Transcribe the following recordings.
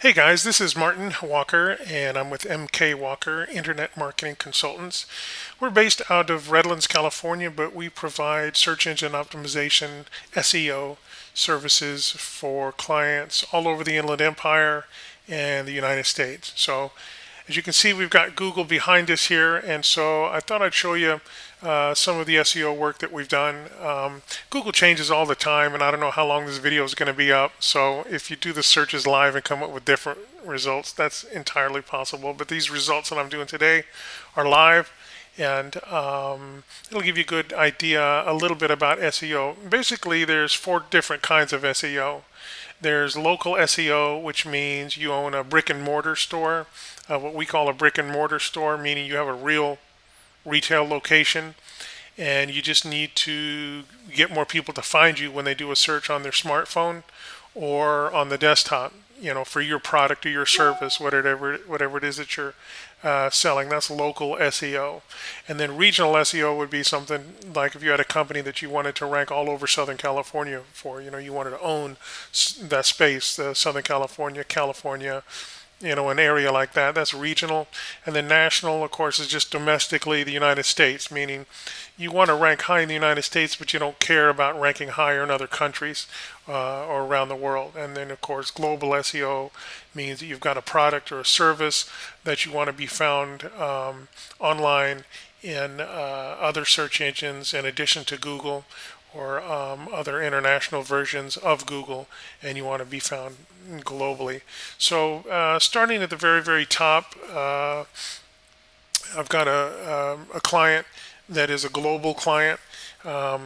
Hey guys, this is Martin Walker, and I'm with MK Walker Internet Marketing Consultants. We're based out of Redlands, California, but we provide search engine optimization (SEO) services for clients all over the Inland Empire and the United States. So as you can see, we've got Google behind us here, and so I thought I'd show you some of the SEO work that we've done. Google changes all the time, and I don't know how long this video is going to be up. So if you do the searches live and come up with different results, that's entirely possible. But these results that I'm doing today are live, and it'll give you a good idea a little bit about SEO. Basically, there's four different kinds of SEO. There's local SEO, which means you own a brick and mortar store, what we call a brick and mortar store, meaning you have a real retail location and you just need to get more people to find you when they do a search on their smartphone or on the desktop, for your product or your service, whatever it is that you're selling. That's local SEO. And then regional SEO would be something like if you had a company that you wanted to rank all over Southern California for, you wanted to own that space, Southern California, an area like that. That's regional. And then national, of course, is just domestically the United States, meaning you want to rank high in the United States, but you don't care about ranking higher in other countries or around the world. And then, of course, global SEO means that you've got a product or a service that you want to be found online in other search engines in addition to Google or other international versions of Google, and you want to be found globally. So starting at the very, very top, I've got a client that is a global client that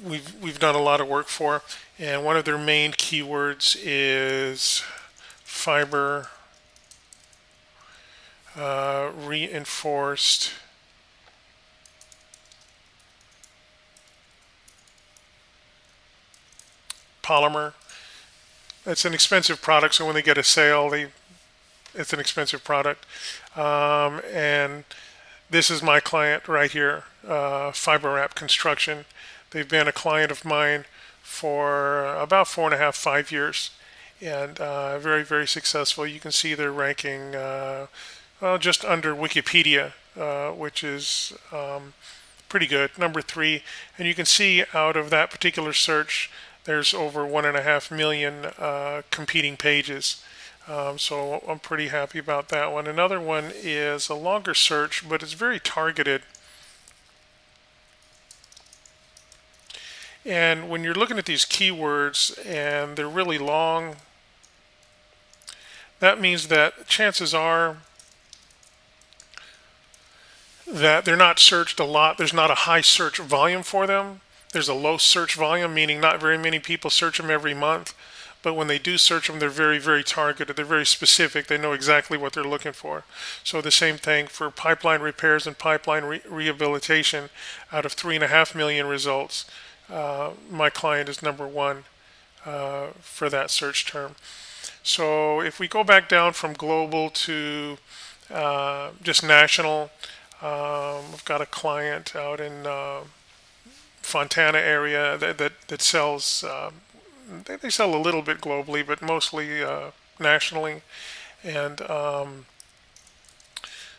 we've done a lot of work for, and one of their main keywords is fiber reinforced polymer. It's an expensive product, so when they get a sale, it's an expensive product. And this is my client right here, Fiber Wrap Construction. They've been a client of mine for about 4.5, 5 years, and very, very successful. You can see they're ranking just under Wikipedia, which is pretty good, number 3. And you can see out of that particular search, there's over 1.5 million competing pages. So I'm pretty happy about that one. Another one is a longer search, but it's very targeted. And when you're looking at these keywords and they're really long, that means that chances are that they're not searched a lot. There's not a high search volume for them. There's a low search volume, meaning not very many people search them every month. But when they do search them, they're very, very targeted. They're very specific. They know exactly what they're looking for. So the same thing for pipeline repairs and pipeline rehabilitation. Out of 3.5 million results, my client is number 1 for that search term. So if we go back down from global to just national, I've got a client out in Fontana area that sells. They sell a little bit globally, but mostly nationally. And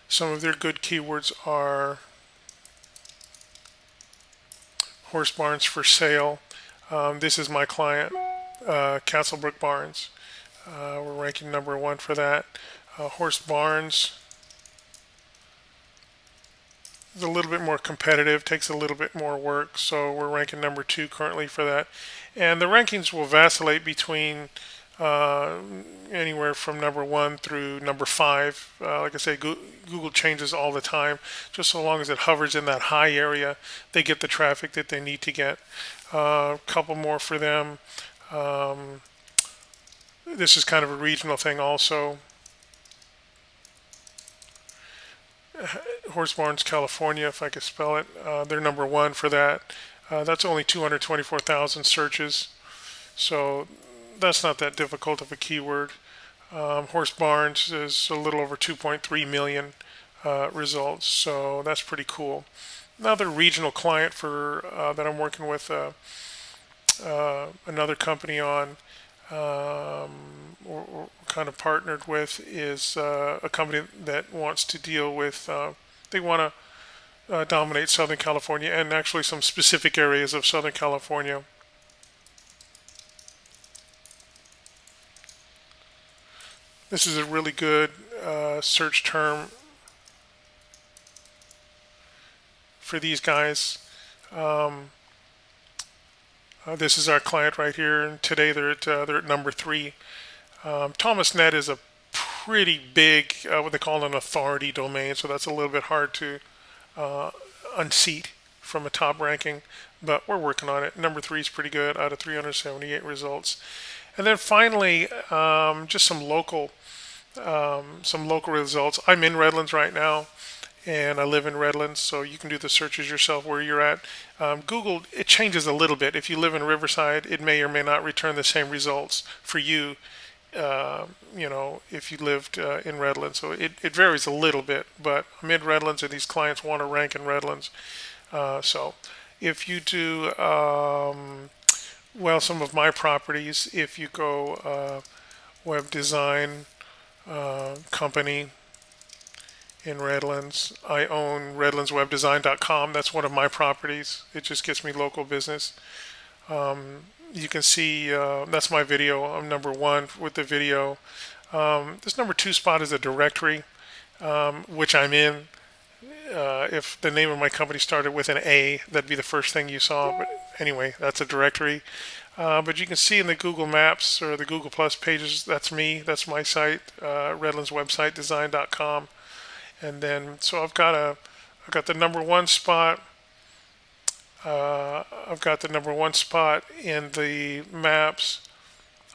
some of their good keywords are horse barns for sale. This is my client, Castlebrook Barns. We're ranking number 1 for that. Horse barns is a little bit more competitive, takes a little bit more work, so we're ranking number 2 currently for that. And the rankings will vacillate between anywhere from number 1 through number 5. Like I say, Google changes all the time. Just so long as it hovers in that high area, they get the traffic that they need to get. A couple more for them. This is kind of a regional thing also. Horse Barns, California, if I could spell it. They're number 1 for that. That's only 224,000 searches, so that's not that difficult of a keyword. Horse Barns is a little over 2.3 million results, so that's pretty cool. Another regional client for that I'm working with, Another company on or kind of partnered with is a company that wants to deal with, they want to dominate Southern California and actually some specific areas of Southern California. This is a really good search term for these guys. Um, this is our client right here, and today they're at number 3. ThomasNet is a pretty big, what they call an authority domain, so that's a little bit hard to uh, unseat from a top ranking, but we're working on it. Number 3 is pretty good out of 378 results. And then finally, just some local results. I'm in Redlands right now, and I live in Redlands, so you can do the searches yourself where you're at. Google, it changes a little bit. If you live in Riverside, it may or may not return the same results for you. If you lived in Redlands, so it varies a little bit. But I'm in Redlands, and these clients want to rank in Redlands. So if you do, some of my properties, if you go web design company in Redlands. I own redlandswebdesign.com. That's one of my properties. It just gets me local business. You can see that's my video. I'm number 1 with the video. This number 2 spot is a directory, which I'm in. If the name of my company started with an A, that'd be the first thing you saw. But anyway, that's a directory. But you can see in the Google Maps or the Google Plus pages, that's me. That's my site, redlandswebsitedesign.com. And then, so I've got the number 1 spot. I've got the number 1 spot in the maps.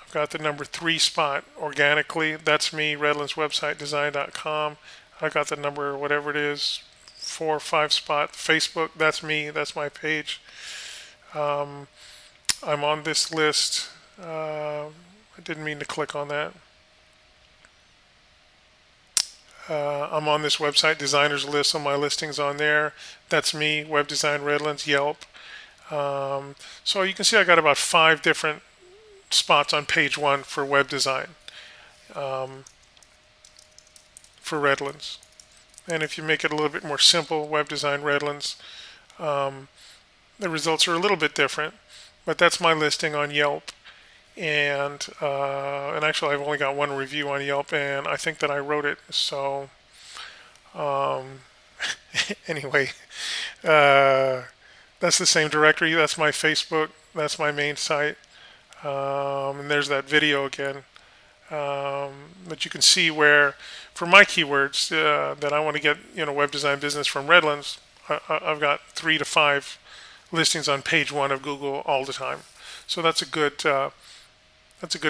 I've got the number 3 spot organically. That's me, redlandswebsitedesign.com. I got the number, whatever it is, 4 or 5 spot. Facebook, that's me. That's my page. I'm on this list. I didn't mean to click on that. I'm on this website designers list, so my listing's on there. That's me, Web Design Redlands, Yelp. So you can see I got about 5 different spots on page 1 for web design for Redlands. And if you make it a little bit more simple, Web Design Redlands, the results are a little bit different, but that's my listing on Yelp. And actually I've only got 1 review on Yelp, and I think that I wrote it. So anyway, that's the same directory. That's my Facebook. That's my main site. And there's that video again. But you can see where, for my keywords that I want to get, web design business from Redlands, I've got 3 to 5 listings on page 1 of Google all the time. So that's a good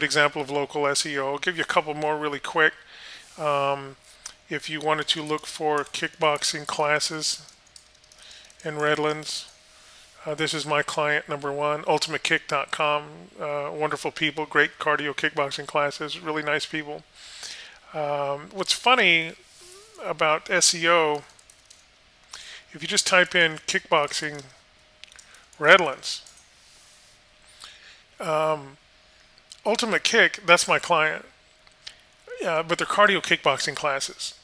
example of local SEO. I'll give you a couple more really quick. If you wanted to look for kickboxing classes in Redlands, this is my client number 1, ultimatekick.com. Wonderful people, great cardio kickboxing classes, really nice people. What's funny about SEO, if you just type in kickboxing Redlands, Ultimate Kick, that's my client, but they're cardio kickboxing classes.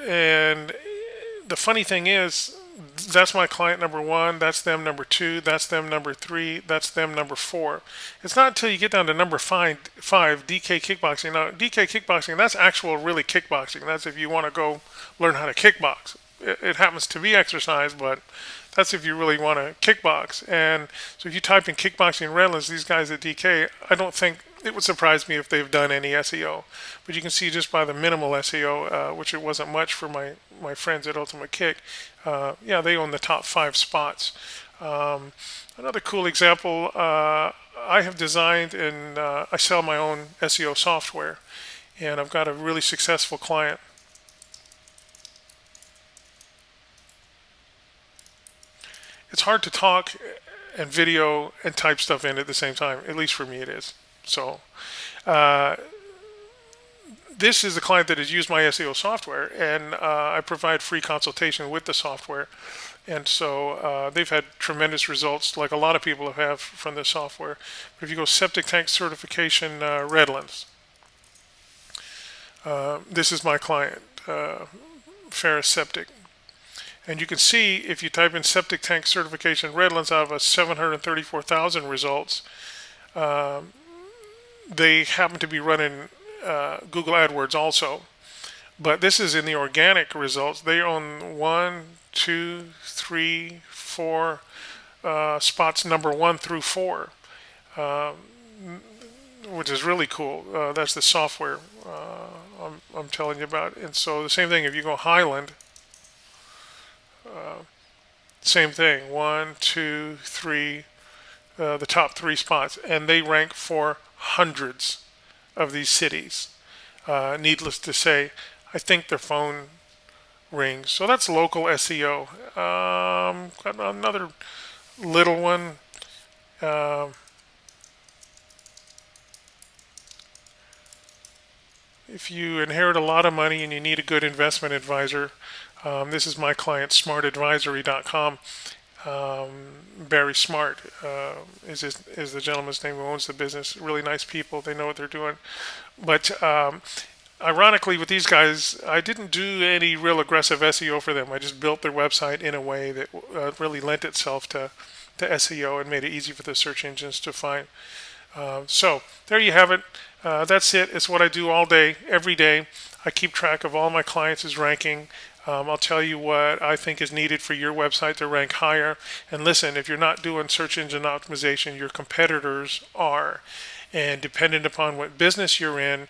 And the funny thing is, that's my client number 1, that's them number 2, that's them number 3, that's them number 4. It's not until you get down to number 5, DK Kickboxing. Now, DK Kickboxing, that's actual really kickboxing. That's if you want to go learn how to kickbox. It happens to be exercise, but that's if you really want to kickbox. And so if you type in kickboxing Redlands, these guys at DK, I don't think it would surprise me if they've done any SEO. But you can see just by the minimal SEO, which it wasn't much for my friends at Ultimate Kick, they own the top 5 spots. Another cool example, I have designed and I sell my own SEO software. And I've got a really successful client. It's hard to talk and video and type stuff in at the same time. At least for me it is. So this is the client that has used my SEO software, and I provide free consultation with the software. And so they've had tremendous results, like a lot of people have from this software. But if you go septic tank certification Redlands, this is my client, Ferris Septic. And you can see if you type in septic tank certification Redlands out of a 734,000 results, they happen to be running Google AdWords also. But this is in the organic results. They own 1, 2, 3, 4 spots number 1 through 4, which is really cool. That's the software I'm telling you about. And so the same thing if you go Highland, same thing. 1, 2, 3, the top 3 spots, and they rank for hundreds of these cities. Needless to say, I think their phone rings. So that's local SEO. Got another little one. Uh, if you inherit a lot of money and you need a good investment advisor, this is my client, smartadvisory.com. Barry Smart is the gentleman's name who owns the business. Really nice people. They know what they're doing. But ironically, with these guys, I didn't do any real aggressive SEO for them. I just built their website in a way that really lent itself to SEO and made it easy for the search engines to find. So there you have it. That's it. It's what I do all day, every day. I keep track of all my clients' ranking. I'll tell you what I think is needed for your website to rank higher. And listen, if you're not doing search engine optimization, your competitors are. And dependent upon what business you're in,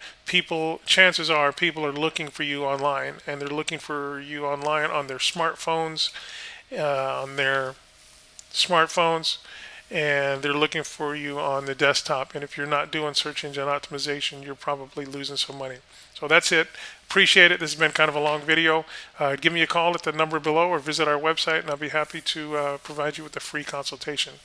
chances are people are looking for you online, and they're looking for you online on their smartphones, and they're looking for you on the desktop. And if you're not doing search engine optimization, you're probably losing some money. So that's it. Appreciate it. This has been kind of a long video. Give me a call at the number below or visit our website, and I'll be happy to provide you with a free consultation.